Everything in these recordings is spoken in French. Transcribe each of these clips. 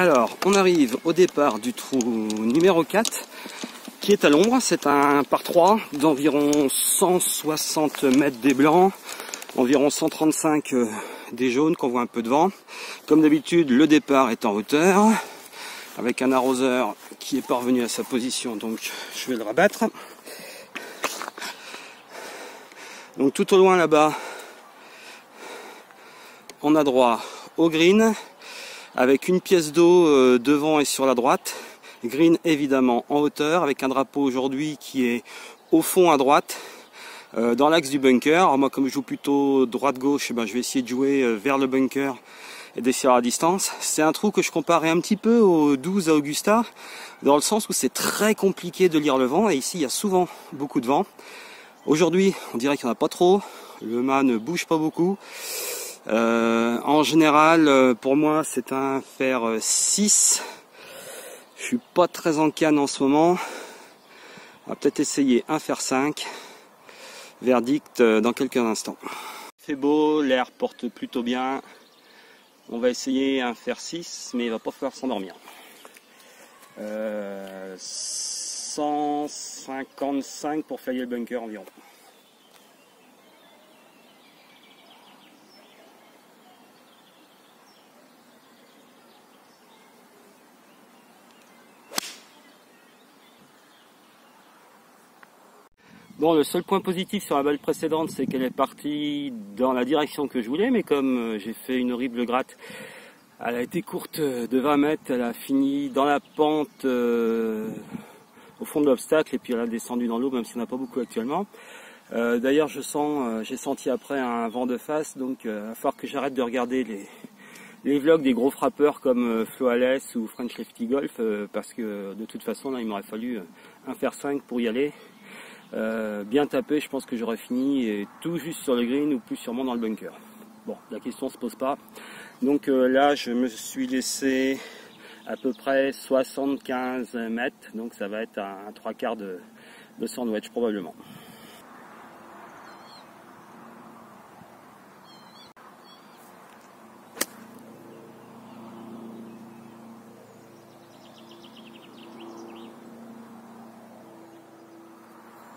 Alors, on arrive au départ du trou numéro 4, qui est à l'ombre. C'est un par 3 d'environ 160 mètres des blancs, environ 135 des jaunes qu'on voit un peu devant. Comme d'habitude, le départ est en hauteur, avec un arroseur qui est parvenu à sa position, donc je vais le rabattre. Donc tout au loin là-bas, on a droit au green, avec une pièce d'eau devant et sur la droite. Green évidemment en hauteur, avec un drapeau aujourd'hui qui est au fond à droite, dans l'axe du bunker. Alors moi, comme je joue plutôt droite-gauche, je vais essayer de jouer vers le bunker et d'essayer à la distance. C'est un trou que je comparais un petit peu au 12 à Augusta, dans le sens où c'est très compliqué de lire le vent, et ici il y a souvent beaucoup de vent. Aujourd'hui, on dirait qu'il n'y en a pas trop, le mât ne bouge pas beaucoup. En général, pour moi, c'est un fer 6. Je suis pas très en canne en ce moment. On va peut-être essayer un fer 5. Verdict dans quelques instants. Il fait beau, l'air porte plutôt bien. On va essayer un fer 6, mais il va pas falloir s'endormir. 155 pour failler le bunker environ. Bon, le seul point positif sur la balle précédente, c'est qu'elle est partie dans la direction que je voulais, mais comme j'ai fait une horrible gratte, elle a été courte de 20 mètres, elle a fini dans la pente au fond de l'obstacle, et puis elle a descendu dans l'eau, même si on n'a pas beaucoup actuellement. D'ailleurs, j'ai senti après un vent de face, donc il va falloir que j'arrête de regarder les vlogs des gros frappeurs comme Floales ou French Lefty Golf, parce que de toute façon, là, il m'aurait fallu un fer 5 pour y aller. Bien tapé, je pense que j'aurais fini tout juste sur le green ou plus sûrement dans le bunker. Bon, la question se pose pas. Donc là, je me suis laissé à peu près 75 mètres, donc ça va être un 3/4 de sandwich probablement.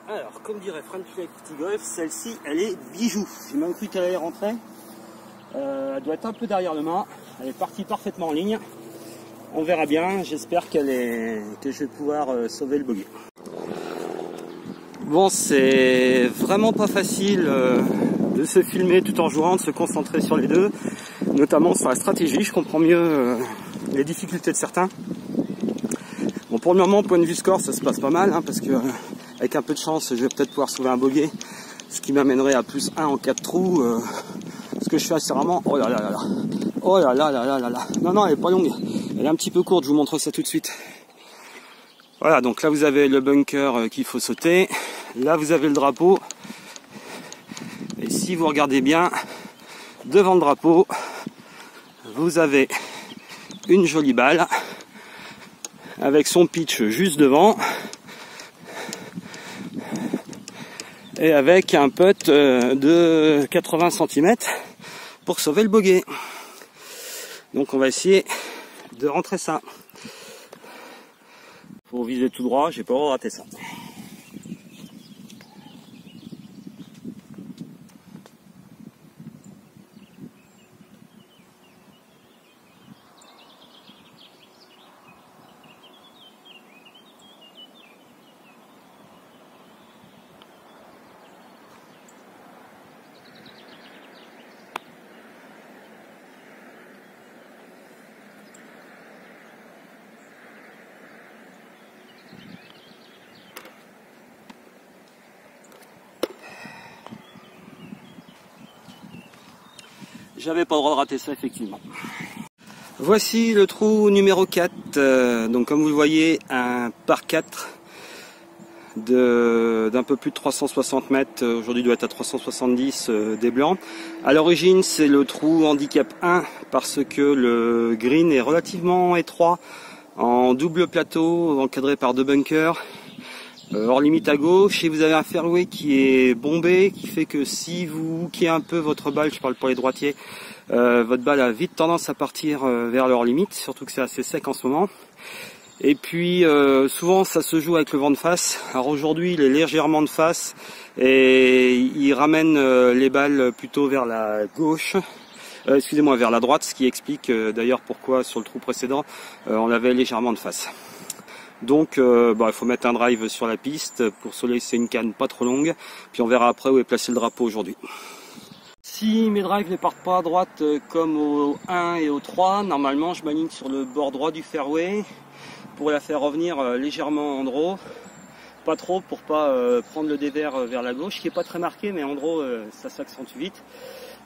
Alors, comme dirait French Lefty Golf, celle-ci, elle est bijou. J'ai même cru qu'elle allait rentrer. Elle doit être un peu derrière le mât. Elle est partie parfaitement en ligne. On verra bien. J'espère que je vais pouvoir sauver le bogey. Bon, c'est vraiment pas facile de se filmer tout en jouant, de se concentrer sur les deux, notamment sur la stratégie. Je comprends mieux les difficultés de certains. Bon, pour le moment, point de vue score, ça se passe pas mal, parce que avec un peu de chance, je vais peut-être pouvoir sauver un bogey, ce qui m'amènerait à +1 en 4 trous. Ce que je fais assez rarement. Oh là là là là. Oh là là là là là là. Non, non, elle est pas longue. Elle est un petit peu courte, je vous montre ça tout de suite. Voilà, donc là vous avez le bunker qu'il faut sauter. Là vous avez le drapeau. Et si vous regardez bien, devant le drapeau, vous avez une jolie balle avec son pitch juste devant. Et avec un putt de 80 cm pour sauver le bogey. Donc on va essayer de rentrer ça. Faut viser tout droit, j'ai pas raté ça. J'avais pas le droit de rater ça, effectivement. Voici le trou numéro 4. Donc comme vous le voyez, un par 4 d'un peu plus de 360 mètres. Aujourd'hui il doit être à 370 des blancs. À l'origine, c'est le trou handicap 1 parce que le green est relativement étroit, en double plateau, encadré par 2 bunkers. Hors limite à gauche, et vous avez un fairway qui est bombé, qui fait que si vous hookez un peu votre balle, je parle pour les droitiers, votre balle a vite tendance à partir vers leur limite, surtout que c'est assez sec en ce moment. Et puis souvent ça se joue avec le vent de face. Alors aujourd'hui il est légèrement de face et il ramène les balles plutôt vers la gauche, excusez-moi, vers la droite, ce qui explique d'ailleurs pourquoi sur le trou précédent on l'avait légèrement de face. Donc il faut mettre un drive sur la piste pour se laisser une canne pas trop longue, puis on verra après où est placé le drapeau aujourd'hui. Si mes drives ne partent pas à droite comme au 1 et au 3, normalement je m'aligne sur le bord droit du fairway pour la faire revenir légèrement en draw, pas trop pour pas prendre le dévers vers la gauche, qui est pas très marqué, mais en draw ça s'accentue vite.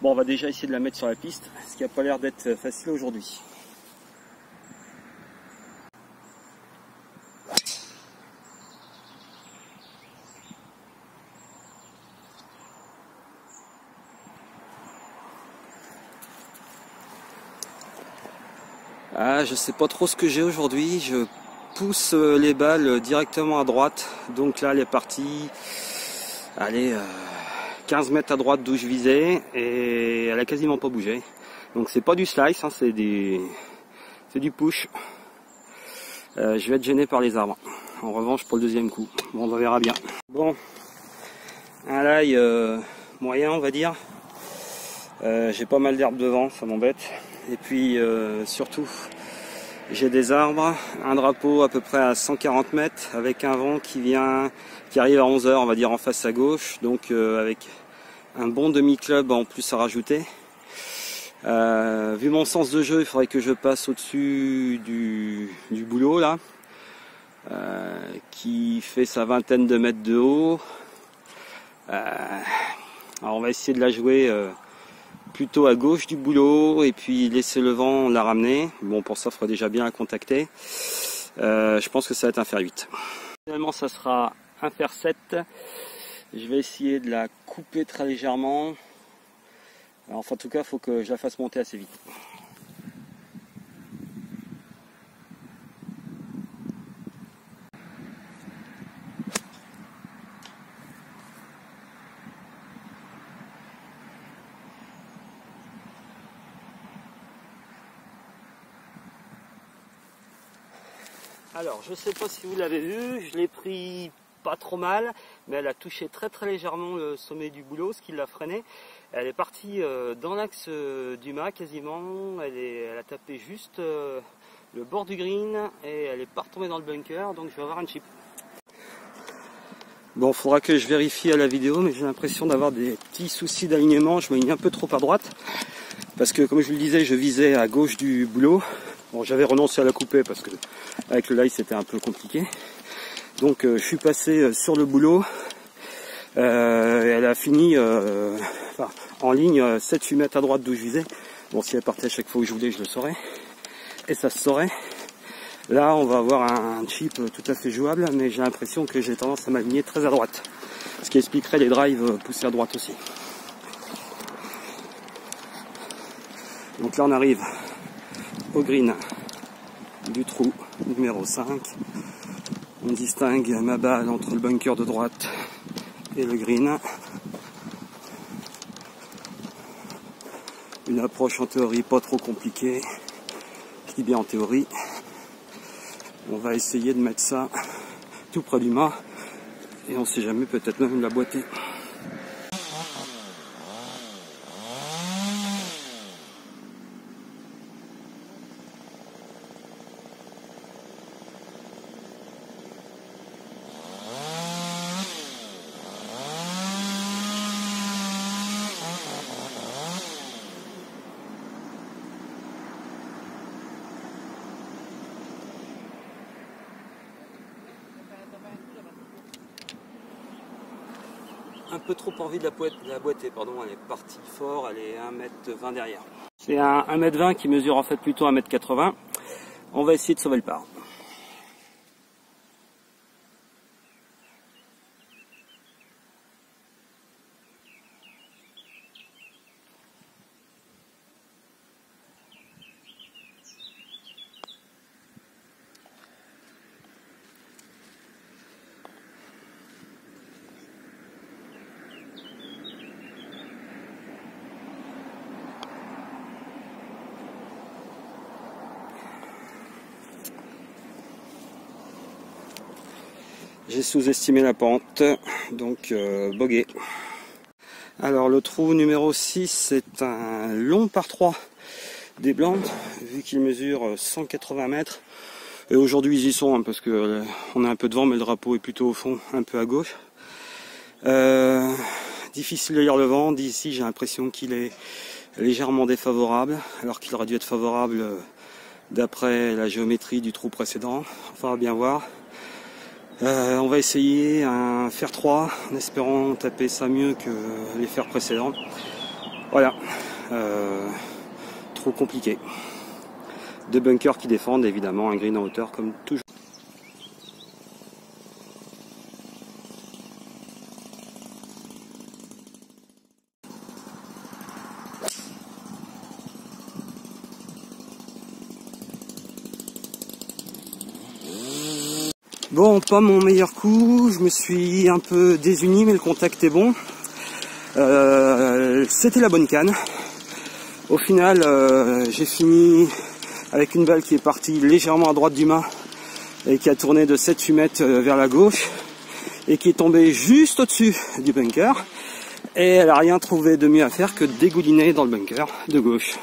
Bon, on va déjà essayer de la mettre sur la piste, ce qui a pas l'air d'être facile aujourd'hui. Ah, je sais pas trop ce que j'ai aujourd'hui, je pousse les balles directement à droite, donc là elle est partie, allez, 15 mètres à droite d'où je visais, et elle a quasiment pas bougé. Donc c'est pas du slice, hein, c'est du push. Je vais être gêné par les arbres, en revanche pour le deuxième coup, bon, on verra bien. Bon, un lie moyen on va dire, j'ai pas mal d'herbes devant, ça m'embête. Et puis surtout, j'ai des arbres, un drapeau à peu près à 140 mètres avec un vent qui arrive à 11 h, on va dire en face à gauche, donc avec un bon demi-club en plus à rajouter. Vu mon sens de jeu, il faudrait que je passe au-dessus du boulot là, qui fait sa vingtaine de mètres de haut. Alors on va essayer de la jouer plutôt à gauche du boulot et puis laisser le vent la ramener. Bon, pour ça il faudra déjà bien la contacter. Je pense que ça va être un fer 8. Finalement ça sera un fer 7. Je vais essayer de la couper très légèrement. Alors, enfin, en tout cas il faut que je la fasse monter assez vite. Alors, je ne sais pas si vous l'avez vu, je l'ai pris pas trop mal, mais elle a touché très légèrement le sommet du boulot, ce qui l'a freiné. Elle est partie dans l'axe du mât quasiment, elle a tapé juste le bord du green et elle est pas retombée dans le bunker, donc je vais avoir un chip. Bon, il faudra que je vérifie à la vidéo, mais j'ai l'impression d'avoir des petits soucis d'alignement, je m'aligne un peu trop à droite, parce que comme je vous le disais, je visais à gauche du boulot. Bon, j'avais renoncé à la couper parce que avec le live c'était un peu compliqué. Donc je suis passé sur le boulot. Elle a fini en ligne 7-8 mètres à droite d'où je visais. Bon, si elle partait à chaque fois où je voulais, je le saurais. Et ça se saurait. Là, on va avoir un chip tout à fait jouable, mais j'ai l'impression que j'ai tendance à m'aligner très à droite. Ce qui expliquerait les drives poussés à droite aussi. Donc là, on arrive au green du trou numéro 5. On distingue ma balle entre le bunker de droite et le green. Une approche en théorie pas trop compliquée. Je dis bien en théorie. On va essayer de mettre ça tout près du mât et on sait jamais, peut-être même la boîter. Un peu trop envie de la boîter, pardon, elle est partie fort, elle est 1,20 m derrière. C'est un 1,20 m qui mesure en fait plutôt 1,80 m. On va essayer de sauver le par. J'ai sous-estimé la pente, donc bogey. Alors le trou numéro 6, c'est un long par 3 des blancs, vu qu'il mesure 180 mètres. Et aujourd'hui ils y sont, hein, parce que on a un peu de vent, mais le drapeau est plutôt au fond, un peu à gauche. Difficile de lire le vent, d'ici j'ai l'impression qu'il est légèrement défavorable, alors qu'il aurait dû être favorable d'après la géométrie du trou précédent. Enfin, on va bien voir. On va essayer un fer 3 en espérant taper ça mieux que les fers précédents. Voilà, trop compliqué. Deux bunkers qui défendent évidemment un green en hauteur comme toujours. Bon, pas mon meilleur coup, je me suis un peu désuni, mais le contact est bon. C'était la bonne canne. Au final, j'ai fini avec une balle qui est partie légèrement à droite du mât et qui a tourné de 7-8 mètres vers la gauche et qui est tombée juste au-dessus du bunker. Et elle n'a rien trouvé de mieux à faire que de dégouliner dans le bunker de gauche.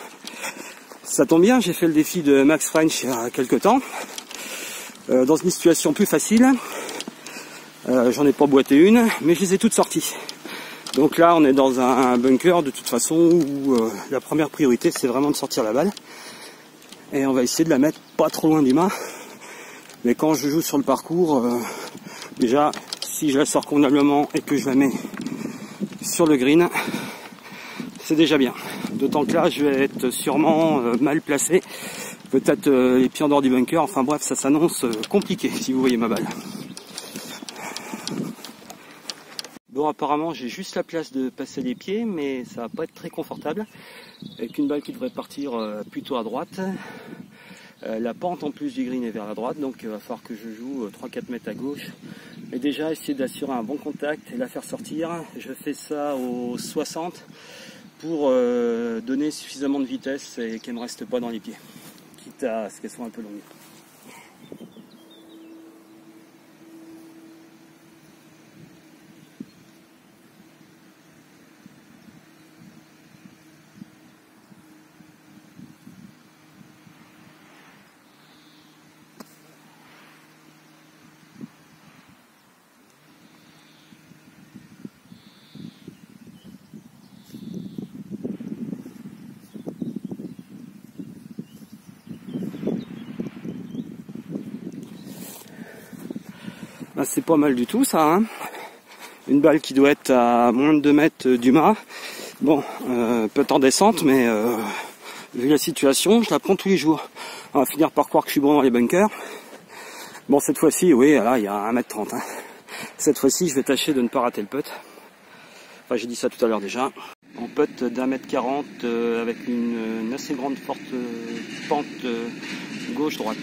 Ça tombe bien, j'ai fait le défi de Max French il y a quelques temps. Dans une situation plus facile, j'en ai pas boité une, mais je les ai toutes sorties. Donc là on est dans un bunker de toute façon où la première priorité c'est vraiment de sortir la balle. Et on va essayer de la mettre pas trop loin du mât. Mais quand je joue sur le parcours, déjà si je la sors convenablement et que je la mets sur le green, c'est déjà bien. D'autant que là je vais être sûrement mal placé. Peut-être les pieds en dehors du bunker, enfin bref, ça s'annonce compliqué si vous voyez ma balle. Bon, apparemment j'ai juste la place de passer les pieds, mais ça va pas être très confortable. Avec une balle qui devrait partir plutôt à droite. La pente en plus du green est vers la droite, donc il va falloir que je joue 3-4 mètres à gauche. Mais déjà essayer d'assurer un bon contact et la faire sortir. Je fais ça au 60 pour donner suffisamment de vitesse et qu'elle ne me reste pas dans les pieds. Quitte à ce qu'elles soient un peu longues. Ben, c'est pas mal du tout ça, hein. Une balle qui doit être à moins de 2 mètres du mât. Bon, peut-être en descente, mais vu la situation, je la prends tous les jours. On va finir par croire que je suis bon dans les bunkers. Bon, cette fois-ci, oui, là, il y a 1m30. Hein. Cette fois-ci, je vais tâcher de ne pas rater le putt. Enfin, j'ai dit ça tout à l'heure déjà. En putt d'1m40 avec une assez grande forte pente gauche-droite.